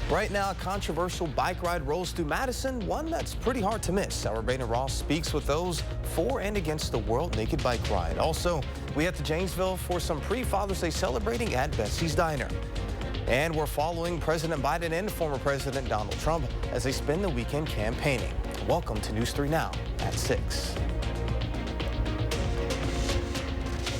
Right now, a controversial bike ride rolls through Madison, one that's pretty hard to miss. Our Beta Ross speaks with those for and against the World Naked Bike Ride. Also, we head to Janesville for some pre-Father's Day celebrating at Betsy's Diner. And we're following President Biden and former President Donald Trump as they spend the weekend campaigning. Welcome to News 3 Now at 6.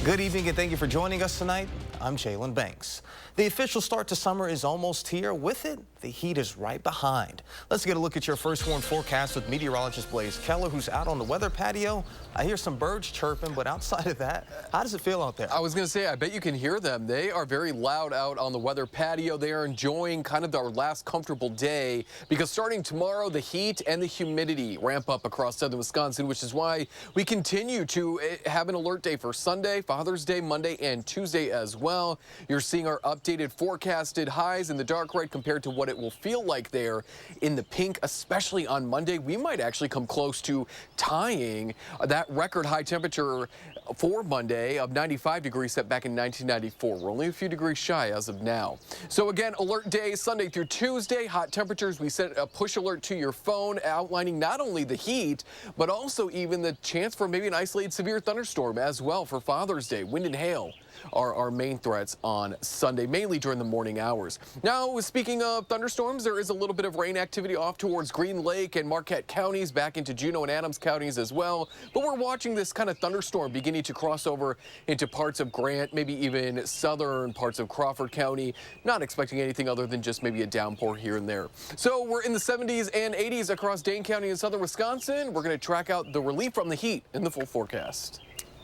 Good evening and thank you for joining us tonight. I'm Jalen Banks. The official start to summer is almost here. With it, the heat is right behind. Let's get a look at your first warn forecast with meteorologist Blaze Keller, who's out on the weather patio. I hear some birds chirping, but outside of that, how does it feel out there? I was going to say, I bet you can hear them. They are very loud out on the weather patio. They are enjoying kind of our last comfortable day because starting tomorrow, the heat and the humidity ramp up across southern Wisconsin, which is why we continue to have an alert day for Sunday, Father's Day, Monday, and Tuesday as well. You're seeing our updated forecasted highs in the dark red compared to what it will feel like there in the pink, especially on Monday. We might actually come close to tying that record high temperature for Monday of 95 degrees set back in 1994. We're only a few degrees shy as of now. So again, alert day Sunday through Tuesday, hot temperatures. We sent a push alert to your phone outlining not only the heat, but also even the chance for maybe an isolated severe thunderstorm as well for Father's Day. Wind and hail are our main threats on Sunday, mainly during the morning hours. Now, speaking of thunderstorms, there is a little bit of rain activity off towards Green Lake and Marquette counties, back into Juneau and Adams counties as well. But we're watching this kind of thunderstorm beginning to cross over into parts of Grant, maybe even southern parts of Crawford County. Not expecting anything other than just maybe a downpour here and there. So we're in the 70s and 80s across Dane County and southern Wisconsin. We're going to track out the relief from the heat in the full forecast.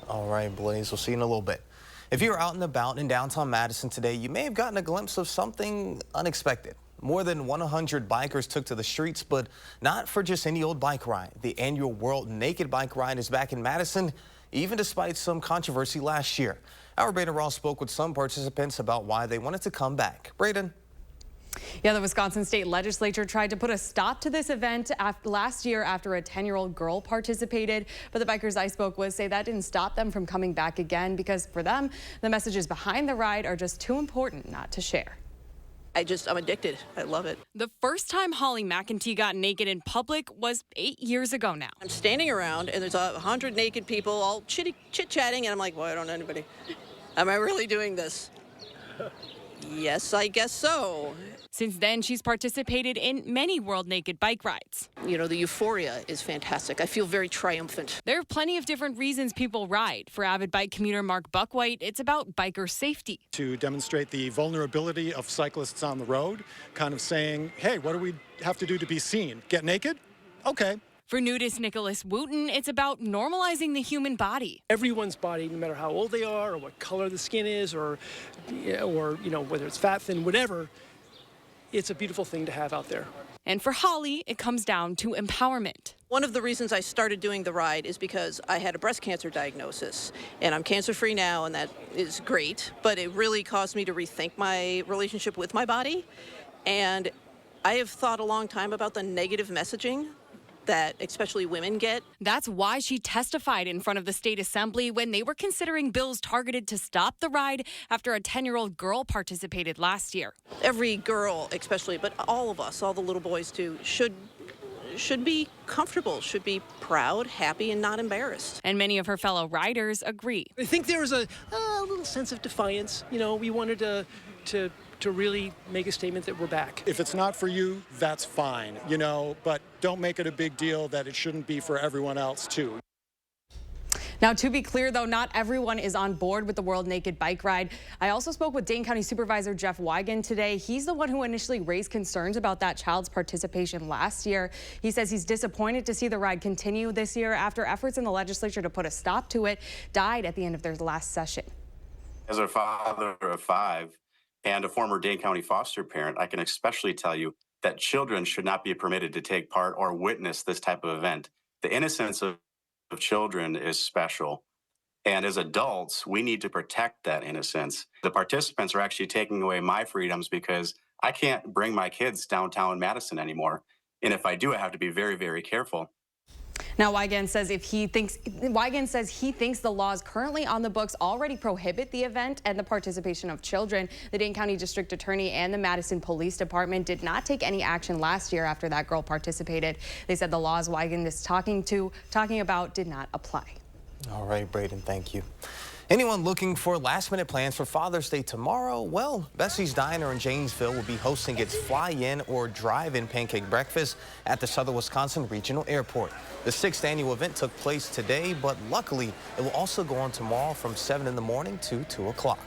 All right, Blaze, we'll see you in a little bit. If you're out and about in downtown Madison today, you may have gotten a glimpse of something unexpected. More than 100 bikers took to the streets, but not for just any old bike ride. The annual World Naked Bike Ride is back in Madison, even despite some controversy last year. Our Beta Ross spoke with some participants about why they wanted to come back. Braden. Yeah, the Wisconsin State Legislature tried to put a stop to this event last year after a 10-year-old girl participated. But the bikers I spoke with say that didn't stop them from coming back again because for them, the messages behind the ride are just too important not to share. I'm addicted. I love it. The first time Holly McEntee got naked in public was 8 years ago now. I'm standing around and there's 100 naked people all chit-chatting and I'm like, well, I don't know anybody. Am I really doing this? Yes, I guess so. Since then, she's participated in many World Naked Bike Rides. You know, the euphoria is fantastic. I feel very triumphant. There are plenty of different reasons people ride. For avid bike commuter Mark Buckwhite, it's about biker safety. To demonstrate the vulnerability of cyclists on the road, kind of saying, hey, what do we have to do to be seen? Get naked? Okay. For nudist Nicholas Wooten, it's about normalizing the human body. Everyone's body, no matter how old they are or what color the skin is or whether it's fat, thin, whatever, it's a beautiful thing to have out there. And for Holly, it comes down to empowerment. One of the reasons I started doing the ride is because I had a breast cancer diagnosis and I'm cancer-free now and that is great, but it really caused me to rethink my relationship with my body. And I have thought a long time about the negative messaging that especially women get. That's why she testified in front of the state assembly when they were considering bills targeted to stop the ride after a 10-year-old girl participated last year. Every girl especially, but all of us, all the little boys too, should be comfortable, should be proud, happy, and not embarrassed. And many of her fellow riders agree. I think there was a little sense of defiance. You know, we wanted to really make a statement that we're back. If it's not for you, that's fine, but don't make it a big deal that it shouldn't be for everyone else too. Now, to be clear, though, not everyone is on board with the World Naked Bike Ride. I also spoke with Dane County Supervisor Jeff Wigan today. He's the one who initially raised concerns about that child's participation last year. He says he's disappointed to see the ride continue this year after efforts in the legislature to put a stop to it died at the end of their last session. As a father of 5 and a former Dane County foster parent, I can especially tell you that children should not be permitted to take part or witness this type of event. The innocence of children is special. And as adults, we need to protect that innocence. The participants are actually taking away my freedoms because I can't bring my kids downtown Madison anymore. And if I do, I have to be very, very careful. Now, Wigand says he thinks the laws currently on the books already prohibit the event and the participation of children. The Dane County District Attorney and the Madison Police Department did not take any action last year after that girl participated. They said the laws Wigand is talking about did not apply. All right, Braden, thank you. Anyone looking for last-minute plans for Father's Day tomorrow? Well, Bessie's Diner in Janesville will be hosting its fly-in or drive-in pancake breakfast at the Southern Wisconsin Regional Airport. The 6th annual event took place today, but luckily it will also go on tomorrow from 7 in the morning to 2 o'clock.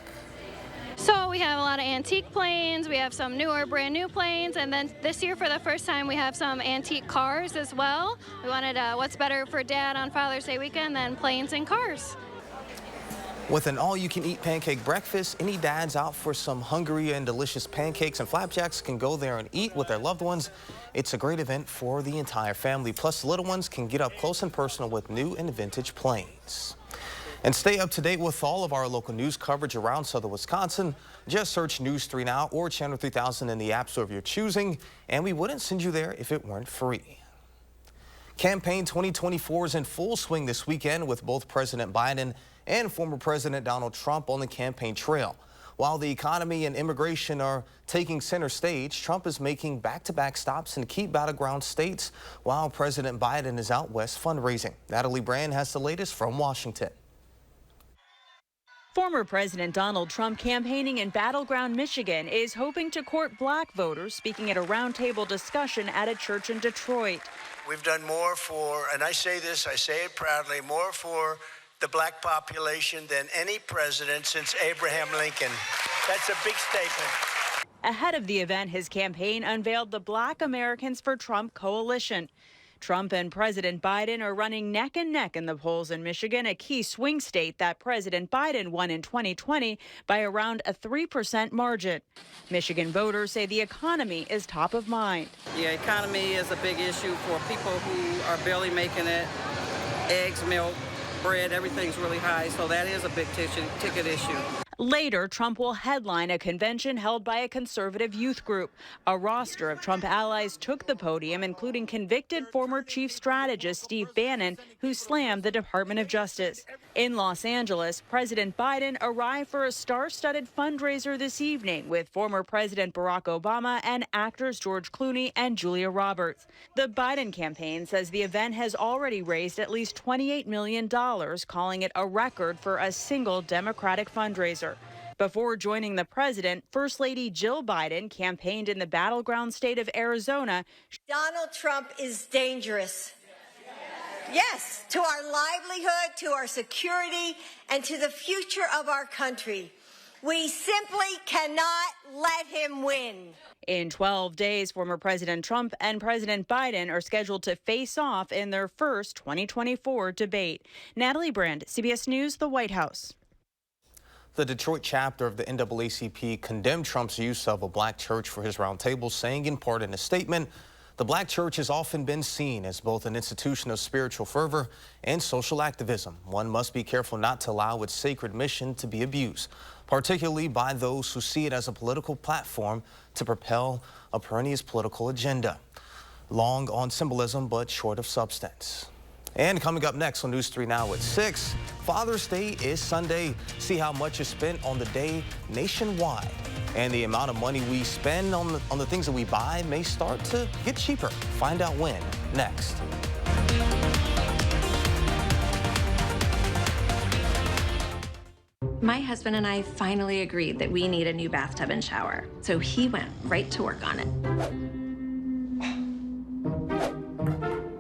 So we have a lot of antique planes, we have some newer, brand new planes, and then this year for the first time we have some antique cars as well. We wanted what's better for Dad on Father's Day weekend than planes and cars. With an all-you-can-eat pancake breakfast, any dads out for some hungry and delicious pancakes and flapjacks can go there and eat with their loved ones. It's a great event for the entire family. Plus, the little ones can get up close and personal with new and vintage planes. And stay up to date with all of our local news coverage around Southern Wisconsin. Just search News 3 Now or Channel 3000 in the app store of your choosing, and we wouldn't send you there if it weren't free. Campaign 2024 is in full swing this weekend with both President Biden and former President Donald Trump on the campaign trail. While the economy and immigration are taking center stage, Trump is making back-to-back stops in key battleground states while President Biden is out west fundraising. Natalie Brand has the latest from Washington. Former President Donald Trump campaigning in battleground Michigan is hoping to court black voters, speaking at a roundtable discussion at a church in Detroit. We've done more for, and I say this, I say it proudly, more for the black population than any president since Abraham Lincoln. That's a big statement. Ahead of the event, his campaign unveiled the Black Americans for Trump coalition. Trump and President Biden are running neck and neck in the polls in Michigan, a key swing state that President Biden won in 2020 by around a 3% margin. Michigan voters say the economy is top of mind. The economy is a big issue for people who are barely making it. Eggs, milk, bread, everything's really high, so that is a big ticket issue. Later, Trump will headline a convention held by a conservative youth group. A roster of Trump allies took the podium, including convicted former chief strategist Steve Bannon, who slammed the Department of Justice. In Los Angeles, President Biden arrived for a star-studded fundraiser this evening with former President Barack Obama and actors George Clooney and Julia Roberts. The Biden campaign says the event has already raised at least $28 million, calling it a record for a single Democratic fundraiser. Before joining the president, First Lady Jill Biden campaigned in the battleground state of Arizona. Donald Trump is dangerous. Yes, to our livelihood, to our security, and to the future of our country. We simply cannot let him win. In 12 days, former President Trump and President Biden are scheduled to face off in their first 2024 debate. Natalie Brand, CBS News, the White House. The Detroit chapter of the NAACP condemned Trump's use of a black church for his roundtable, saying in part in a statement, the black church has often been seen as both an institution of spiritual fervor and social activism. One must be careful not to allow its sacred mission to be abused, particularly by those who see it as a political platform to propel a perennial political agenda. Long on symbolism, but short of substance. And coming up next on News 3 Now at 6, Father's Day is Sunday. See how much is spent on the day nationwide. And the amount of money we spend on the things that we buy may start to get cheaper. Find out when, next. My husband and I finally agreed that we need a new bathtub and shower, so he went right to work on it.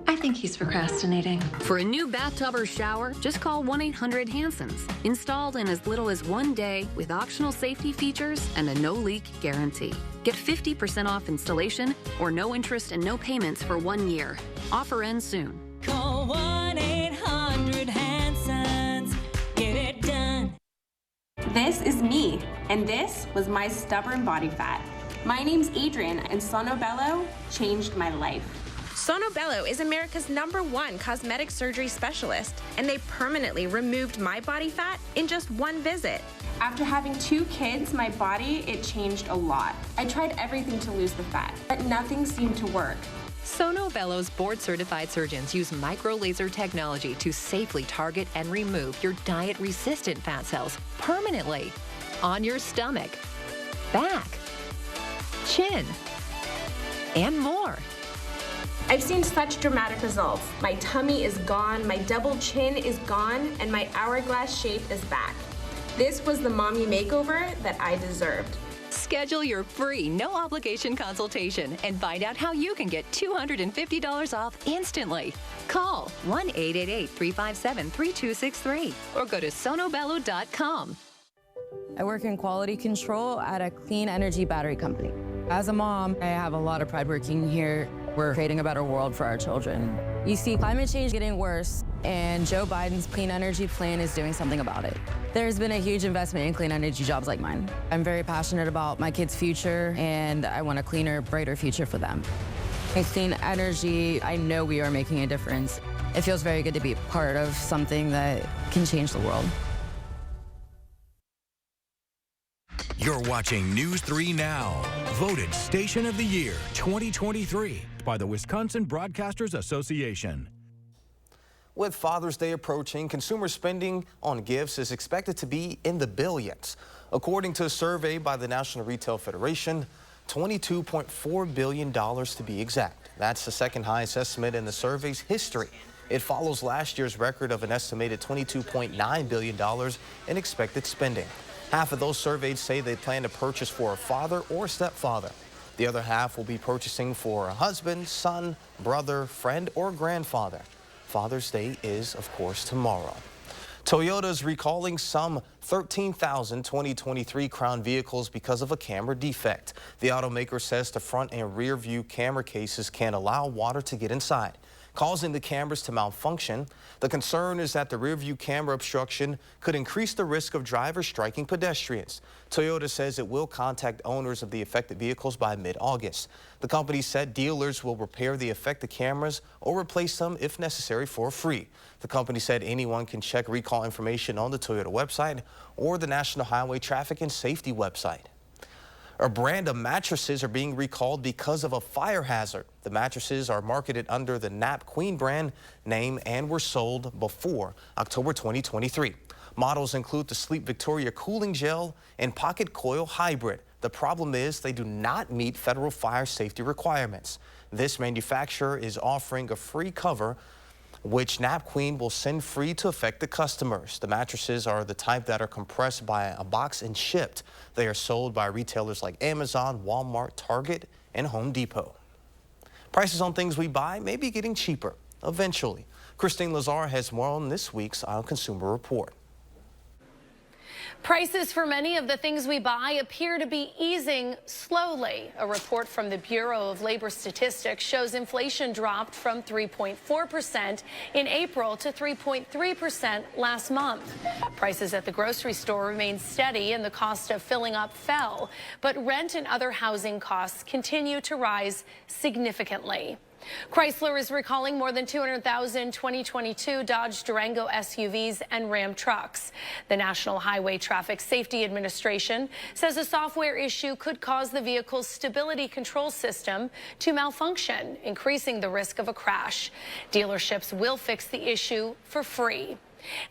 I think he's procrastinating. For a new bathtub or shower, just call 1-800-HANSONS. Installed in as little as 1 day with optional safety features and a no-leak guarantee. Get 50% off installation or no interest and no payments for 1 year. Offer ends soon. Call 1-800-HANSONS. Get it done. This is me, and this was my stubborn body fat. My name's Adrian, and Sonobello changed my life. Sonobello is America's #1 cosmetic surgery specialist, and they permanently removed my body fat in just 1 visit. After having 2 kids, my body, it changed a lot. I tried everything to lose the fat, but nothing seemed to work. Sono Bello's board-certified surgeons use micro-laser technology to safely target and remove your diet-resistant fat cells permanently on your stomach, back, chin, and more. I've seen such dramatic results. My tummy is gone, my double chin is gone, and my hourglass shape is back. This was the mommy makeover that I deserved. Schedule your free, no-obligation consultation and find out how you can get $250 off instantly. Call 1-888-357-3263 or go to sonobello.com. I work in quality control at a clean energy battery company. As a mom, I have a lot of pride working here. We're creating a better world for our children. You see climate change getting worse, and Joe Biden's clean energy plan is doing something about it. There's been a huge investment in clean energy jobs like mine. I'm very passionate about my kids' future, and I want a cleaner, brighter future for them. In clean energy, I know we are making a difference. It feels very good to be part of something that can change the world. You're watching News 3 Now, voted Station of the Year 2023 by the Wisconsin Broadcasters Association. With Father's Day approaching, consumer spending on gifts is expected to be in the billions. According to a survey by the National Retail Federation, $22.4 billion to be exact. That's the second highest estimate in the survey's history. It follows last year's record of an estimated $22.9 billion in expected spending. Half of those surveyed say they plan to purchase for a father or stepfather. The other half will be purchasing for a husband, son, brother, friend, or grandfather. Father's Day is, of course, tomorrow. Toyota is recalling some 13,000 2023 Crown vehicles because of a camera defect. The automaker says the front and rear view camera cases can't allow water to get inside, causing the cameras to malfunction. The concern is that the rear view camera obstruction could increase the risk of drivers striking pedestrians. Toyota says it will contact owners of the affected vehicles by mid-August. The company said dealers will repair the affected cameras or replace them if necessary for free. The company said anyone can check recall information on the Toyota website or the National Highway Traffic and Safety website. A brand of mattresses are being recalled because of a fire hazard. The mattresses are marketed under the Nap Queen brand name and were sold before October 2023. Models include the Sleep Victoria Cooling Gel and Pocket Coil Hybrid. The problem is they do not meet federal fire safety requirements. This manufacturer is offering a free cover, which Nap Queen will send free to affected customers. The mattresses are the type that are compressed by a box and shipped. They are sold by retailers like Amazon, Walmart, Target, and Home Depot. Prices on things we buy may be getting cheaper eventually. Christine Lazar has more on this week's Consumer Report. Prices for many of the things we buy appear to be easing slowly. A report from the Bureau of Labor Statistics shows inflation dropped from 3.4% in April to 3.3% last month. Prices at the grocery store remained steady and the cost of filling up fell, but rent and other housing costs continue to rise significantly. Chrysler is recalling more than 200,000 2022 Dodge Durango SUVs and Ram trucks. The National Highway Traffic Safety Administration says a software issue could cause the vehicle's stability control system to malfunction, increasing the risk of a crash. Dealerships will fix the issue for free.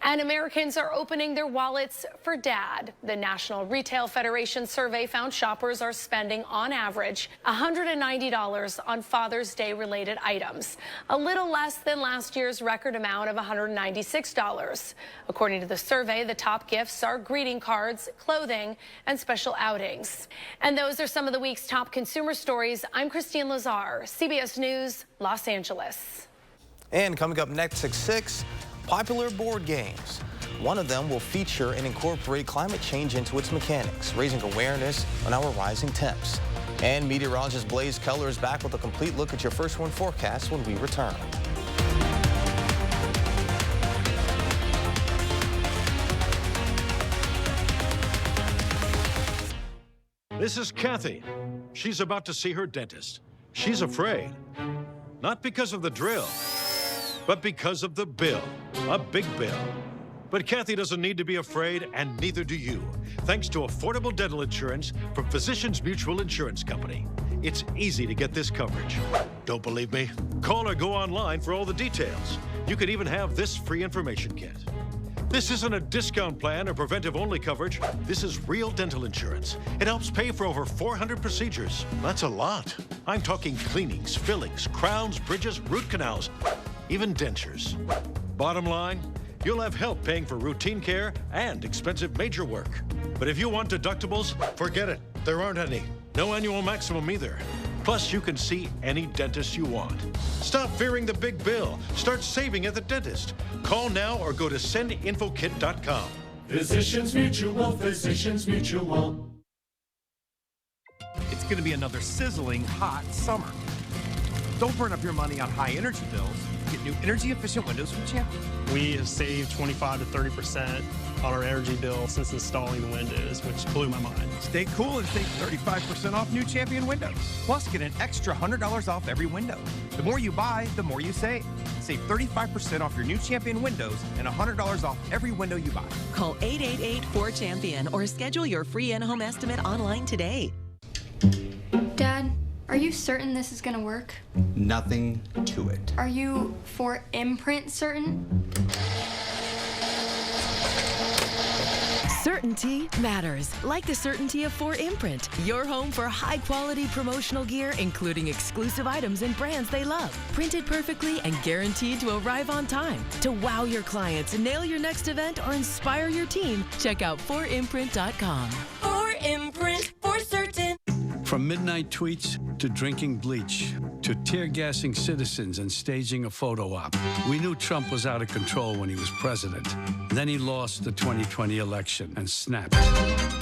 And Americans are opening their wallets for Dad. The National Retail Federation survey found shoppers are spending, on average, $190 on Father's Day related items, a little less than last year's record amount of $196. According to the survey, the top gifts are greeting cards, clothing, and special outings. And those are some of the week's top consumer stories. I'm Christine Lazar, CBS News, Los Angeles. And coming up next at 6, popular board games. One of them will feature and incorporate climate change into its mechanics, raising awareness on our rising temps. And meteorologist Blaze Keller is back with a complete look at your first one forecast when we return. This is Kathy. She's about to see her dentist. She's afraid. Not because of the drill, but because of the bill, a big bill. But Kathy doesn't need to be afraid, and neither do you, thanks to affordable dental insurance from Physicians Mutual Insurance Company. It's easy to get this coverage. Don't believe me? Call or go online for all the details. You could even have this free information kit. This isn't a discount plan or preventive-only coverage. This is real dental insurance. It helps pay for over 400 procedures. That's a lot. I'm talking cleanings, fillings, crowns, bridges, root canals, even dentures. Bottom line, you'll have help paying for routine care and expensive major work. But if you want deductibles, forget it. There aren't any. No annual maximum either. Plus, you can see any dentist you want. Stop fearing the big bill. Start saving at the dentist. Call now or go to sendinfokit.com. Physicians Mutual, Physicians Mutual. It's going to be another sizzling hot summer. Don't burn up your money on high energy bills. Get new energy-efficient windows from Champion. We have saved 25 to 30% on our energy bill since installing the windows, which blew my mind. Stay cool and save 35% off new Champion windows. Plus, get an extra $100 off every window. The more you buy, the more you save. Save 35% off your new Champion windows and $100 off every window you buy. Call 888-4CHAMPION or schedule your free in-home estimate online today. Dad, are you certain this is gonna work? Nothing to it. Are you for imprint certain? Certainty matters, like the certainty of 4imprint, your home for high-quality promotional gear, including exclusive items and brands they love. Printed perfectly and guaranteed to arrive on time. To wow your clients, nail your next event, or inspire your team, check out 4imprint.com. 4imprint, for certain. From midnight tweets to drinking bleach to tear-gassing citizens and staging a photo op, we knew Trump was out of control when he was president. Then he lost the 2020 election and snapped,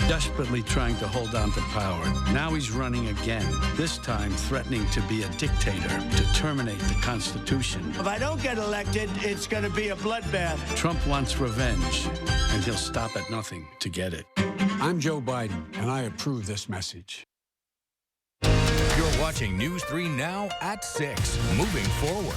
desperately trying to hold on to power. Now he's running again, this time threatening to be a dictator, to terminate the Constitution. If I don't get elected, it's going to be a bloodbath. Trump wants revenge, and he'll stop at nothing to get it. I'm Joe Biden, and I approve this message. You're watching News 3 Now at 6. Moving forward.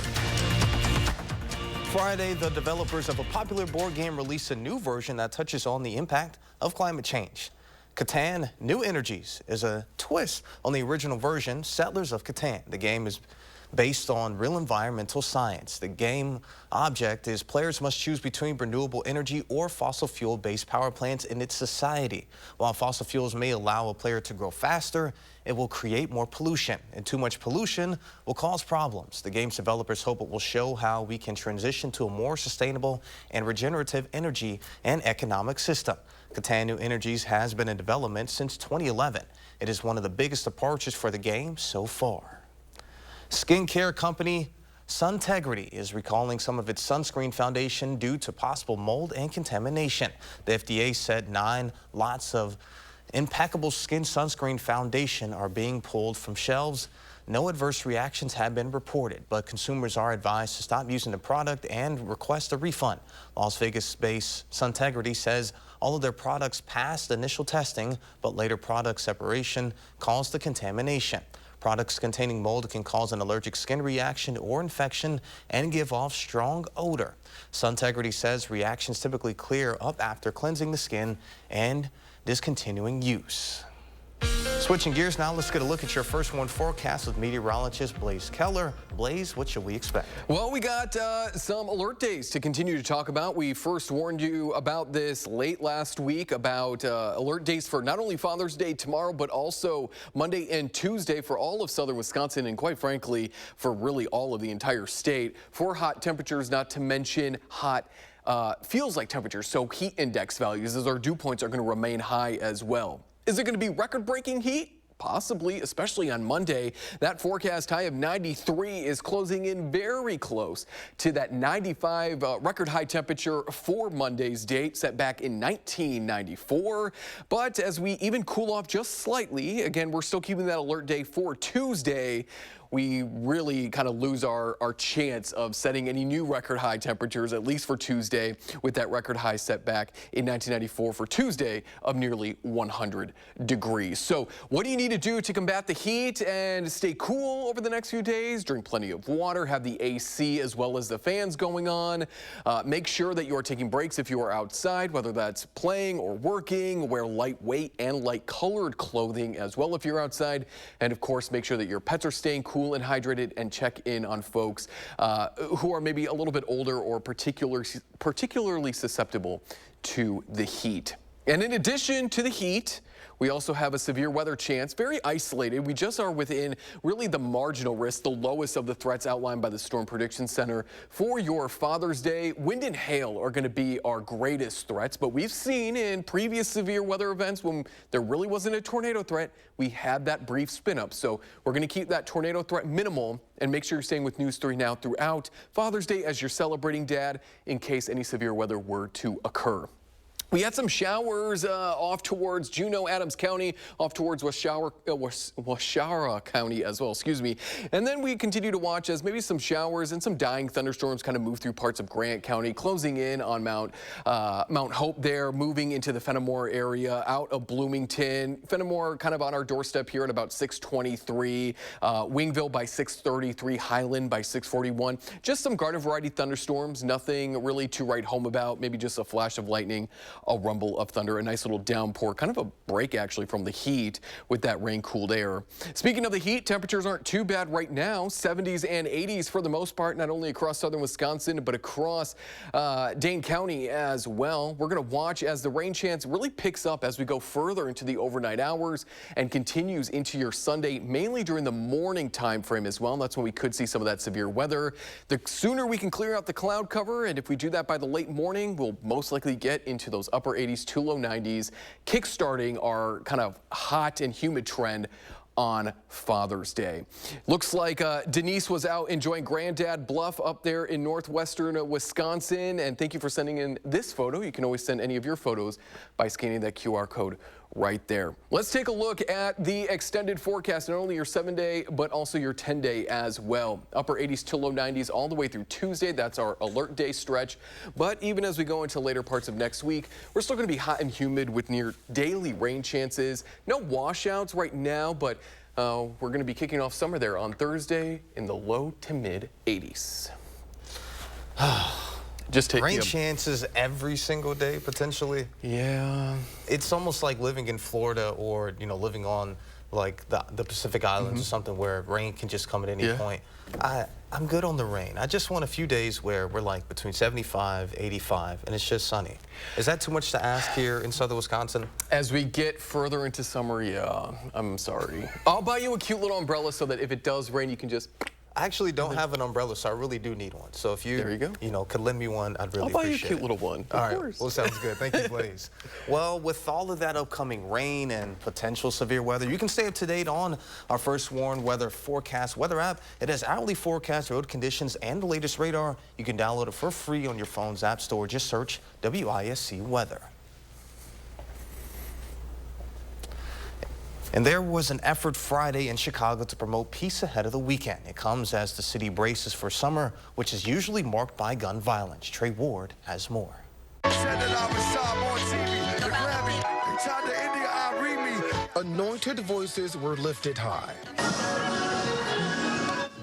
Friday, the developers of a popular board game released a new version that touches on the impact of climate change. Catan New Energies is a twist on the original version, Settlers of Catan. The game is based on real environmental science. The game object is players must choose between renewable energy or fossil fuel-based power plants in its society. While fossil fuels may allow a player to grow faster, it will create more pollution, and too much pollution will cause problems. The game's developers hope it will show how we can transition to a more sustainable and regenerative energy and economic system. Catan New Energies has been in development since 2011. It is one of the biggest departures for the game so far. Skincare company Suntegrity is recalling some of its sunscreen foundation due to possible mold and contamination. The FDA said 9 lots of impeccable skin sunscreen foundation are being pulled from shelves. No adverse reactions have been reported, but consumers are advised to stop using the product and request a refund. Las Vegas-based Suntegrity says all of their products passed initial testing, but later product separation caused the contamination. Products containing mold can cause an allergic skin reaction or infection and give off strong odor. Suntegrity says reactions typically clear up after cleansing the skin and discontinuing use. Switching gears now, let's get a look at your first one forecast with meteorologist Blaze Keller. Blaze, what should we expect? Well, we got some alert days to continue to talk about. We first warned you about this late last week about alert days for not only Father's Day tomorrow, but also Monday and Tuesday for all of southern Wisconsin and quite frankly, for really all of the entire state for hot temperatures, not to mention hot feels like temperatures, so heat index values as our dew points are going to remain high as well. Is it going to be record-breaking heat? Possibly, especially on Monday. That forecast high of 93 is closing in very close to that 95 record high temperature for Monday's date set back in 1994. But as we even cool off just slightly, again, we're still keeping that alert day for Tuesday. We really kind of lose our chance of setting any new record high temperatures, at least for Tuesday, with that record high set back in 1994 for Tuesday of nearly 100 degrees. So what do you need need to do to combat the heat and stay cool over the next few days? Drink plenty of water, have the AC as well as the fans going on. Make sure that you are taking breaks if you are outside, whether that's playing or working. Wear lightweight and light colored clothing as well if you're outside. And of course, make sure that your pets are staying cool and hydrated, and check in on folks who are maybe a little bit older or particularly susceptible to the heat. And in addition to the heat, we also have a severe weather chance, very isolated. We just are within really the marginal risk, the lowest of the threats outlined by the Storm Prediction Center for your Father's Day. Wind and hail are going to be our greatest threats, but we've seen in previous severe weather events when there really wasn't a tornado threat, we had that brief spin up. So we're going to keep that tornado threat minimal and make sure you're staying with News 3 Now throughout Father's Day as you're celebrating Dad in case any severe weather were to occur. We had some showers off towards Juneau, Adams County, off towards Waushara County as well, excuse me. And then we continue to watch as maybe some showers and some dying thunderstorms kind of move through parts of Grant County, closing in on Mount Hope there, moving into the Fenimore area, out of Bloomington. Fenimore kind of on our doorstep here at about 6:23. Wingville by 6:33, Highland by 6:41. Just some garden variety thunderstorms, nothing really to write home about, maybe just a flash of lightning, a rumble of thunder, a nice little downpour, kind of a break actually from the heat with that rain-cooled air. Speaking of the heat, temperatures aren't too bad right now. 70s and 80s for the most part, not only across southern Wisconsin, but across Dane County as well. We're going to watch as the rain chance really picks up as we go further into the overnight hours and continues into your Sunday, mainly during the morning time frame as well. That's when we could see some of that severe weather. The sooner we can clear out the cloud cover, and if we do that by the late morning, we'll most likely get into those upper 80s to low 90s, kickstarting our kind of hot and humid trend on Father's Day. Looks like Denise was out enjoying Granddad Bluff up there in northwestern Wisconsin. And thank you for sending in this photo. You can always send any of your photos by scanning that QR code right there. Let's take a look at the extended forecast, not only your 7-day, but also your 10-day as well. Upper 80s to low 90s all the way through Tuesday. That's our alert day stretch. But even as we go into later parts of next week, we're still going to be hot and humid with near daily rain chances. No washouts right now, but we're going to be kicking off summer there on Thursday in the low to mid 80s. Just take rain chances every single day, potentially. Yeah. It's almost like living in Florida or, you know, living on like the Pacific Islands or something where rain can just come at any point. I'm good on the rain. I just want a few days where we're like between 75, 85, and it's just sunny. Is that too much to ask here in southern Wisconsin? As we get further into summer, yeah, I'm sorry. I'll buy you a cute little umbrella so that if it does rain, you can just... I actually don't have an umbrella, so I really do need one. So if you, could lend me one, I'd really appreciate it. I'll buy you a cute little one. All right. Well, sounds good. Thank you, Blaze. Well, with all of that upcoming rain and potential severe weather, you can stay up to date on our First Warn Weather Forecast weather app. It has hourly forecast, road conditions, and the latest radar. You can download it for free on your phone's app store. Just search WISC Weather. And there was an effort Friday in Chicago to promote peace ahead of the weekend. It comes as the city braces for summer, which is usually marked by gun violence. Trey Ward has more. Anointed voices were lifted high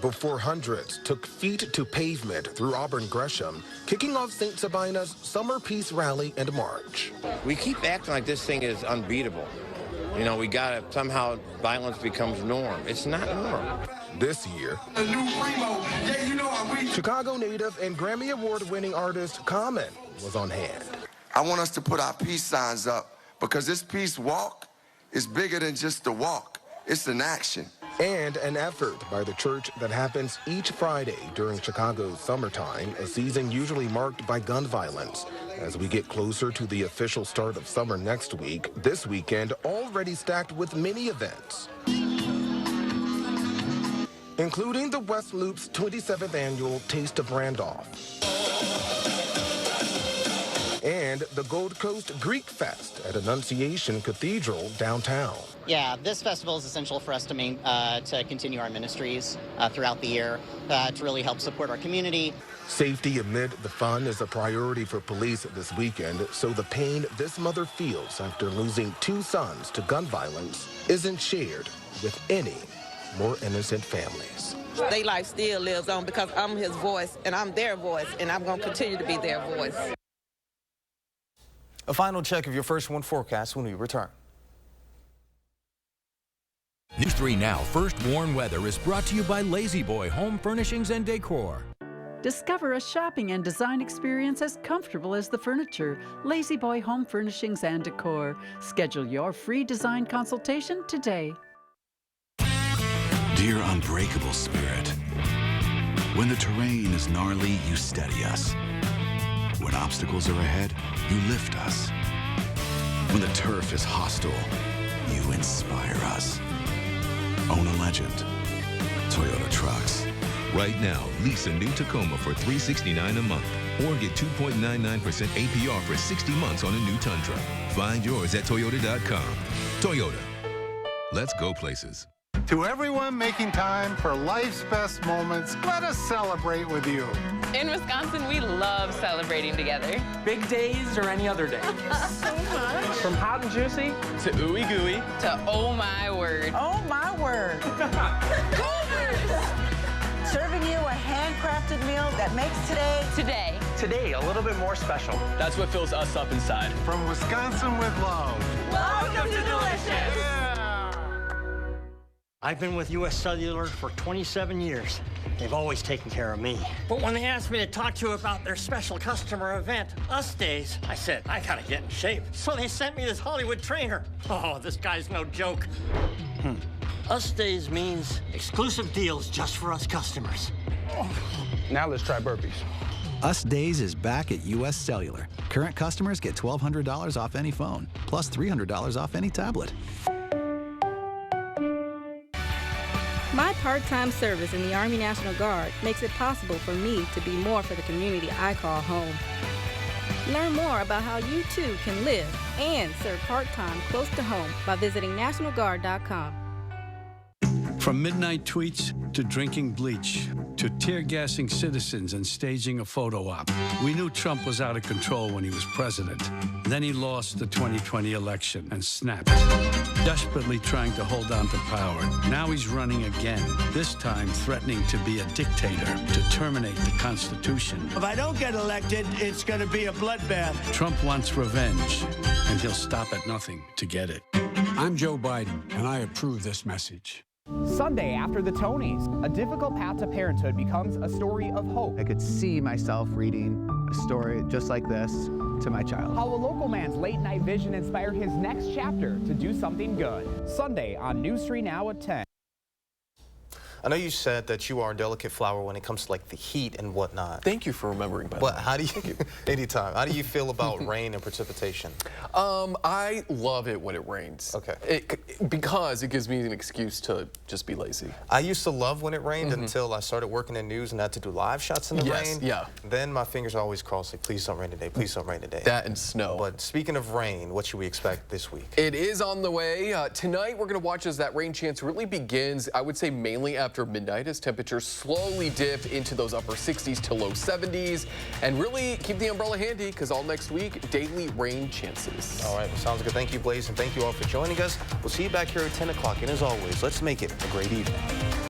before hundreds took feet to pavement through Auburn Gresham, kicking off St. Sabina's Summer Peace Rally and March. We keep acting like this thing is unbeatable. You know, we gotta, somehow violence becomes norm. It's not norm. This year, Chicago native and Grammy Award-winning artist Common was on hand. I want us to put our peace signs up because this peace walk is bigger than just a walk. It's an action. And an effort by the church that happens each Friday during Chicago's summertime, a season usually marked by gun violence. As we get closer to the official start of summer next week, this weekend already stacked with many events, including the West Loop's 27th annual Taste of Randolph and and the Gold Coast Greek Fest at Annunciation Cathedral downtown. Yeah, this festival is essential for us to continue our ministries throughout the year, to really help support our community. Safety amid the fun is a priority for police this weekend, so the pain this mother feels after losing 2 sons to gun violence isn't shared with any more innocent families. Their life still lives on because I'm his voice and I'm their voice, and I'm going to continue to be their voice. A final check of your first one forecast when we return. News 3 Now First Warn Weather is brought to you by Lazy Boy Home Furnishings and Decor. Discover a shopping and design experience as comfortable as the furniture. Lazy Boy Home Furnishings and Decor. Schedule your free design consultation today. Dear unbreakable spirit, when the terrain is gnarly, you steady us. When obstacles are ahead, you lift us. When the turf is hostile, you inspire us. Own a legend. Toyota Trucks. Right now, lease a new Tacoma for $369 a month or get 2.99% APR for 60 months on a new Tundra. Find yours at Toyota.com. Toyota. Let's go places. To everyone making time for life's best moments, let us celebrate with you. In Wisconsin, we love celebrating together. Big days or any other day. So much. From hot and juicy to ooey gooey to oh my word. Oh my word. Serving you a handcrafted meal that makes today a little bit more special. That's what fills us up inside. From Wisconsin with love. Welcome to Delicious. Yeah. I've been with U.S. Cellular for 27 years. They've always taken care of me. But when they asked me to talk to you about their special customer event, Us Days, I said, I gotta get in shape. So they sent me this Hollywood trainer. Oh, this guy's no joke. Us Days means exclusive deals just for us customers. Now let's try burpees. Us Days is back at U.S. Cellular. Current customers get $1,200 off any phone, plus $300 off any tablet. My part-time service in the Army National Guard makes it possible for me to be more for the community I call home. Learn more about how you too can live and serve part-time close to home by visiting NationalGuard.com. From midnight tweets to drinking bleach to tear-gassing citizens and staging a photo op, we knew Trump was out of control when he was president. Then he lost the 2020 election and snapped, desperately trying to hold on to power. Now he's running again, this time threatening to be a dictator, to terminate the Constitution. If I don't get elected, it's going to be a bloodbath. Trump wants revenge, and he'll stop at nothing to get it. I'm Joe Biden, and I approve this message. Sunday after the Tonys, a difficult path to parenthood becomes a story of hope. I could see myself reading a story just like this to my child. How a local man's late-night vision inspired his next chapter to do something good. Sunday on News 3 Now at 10. I know you said that you are a delicate flower when it comes to like the heat and whatnot. Thank you for remembering, by the way. But how do you, anytime, how do you feel about rain and precipitation? I love it when it rains. Okay. Because it gives me an excuse to just be lazy. I used to love when it rained until I started working in news and had to do live shots in the rain. Yeah. Then my fingers always crossed like, please don't rain today, please don't rain today. That and snow. But speaking of rain, what should we expect this week? It is on the way. Tonight we're going to watch as that rain chance really begins, I would say mainly after midnight as temperatures slowly dip into those upper 60s to low 70s. And really keep the umbrella handy because all next week, daily rain chances. All right, well, sounds good. Thank you, Blaze, and thank you all for joining us. We'll see you back here at 10 o'clock. And as always, let's make it a great evening.